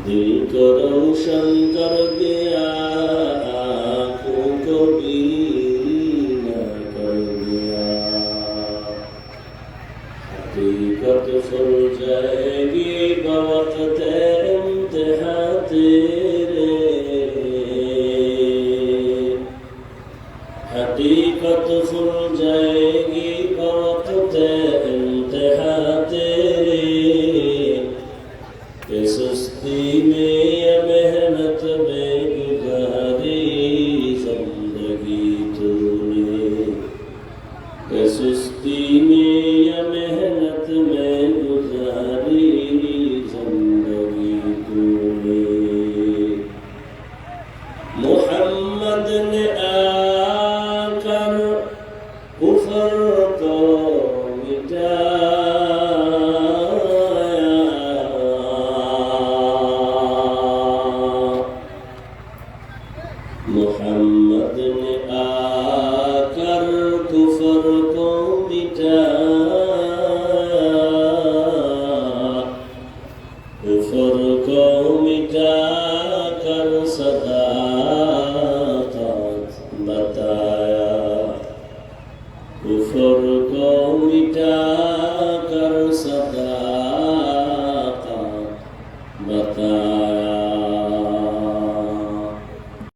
दिल को रोशन कर दिया, आँखों को बीना कर दिया। हकीकत खुल जाएगी बवक्त इम्तिहा तेरे, हकीकत खुल जाएगी बवक्त इम्तिहा तेरे। कि सुस्ती में या मेहनत में गुजारी जिंदगी तूने, कि सुस्ती में या मेहनत में गुजारी जिंदगी तूने। मोहम्मद ने आकर कुफर को मिटाया, मोहम्मद ने आकर कुफर को मिटाया, कुफर को मिटाकर सदाकत बताया, कुफर को मिटा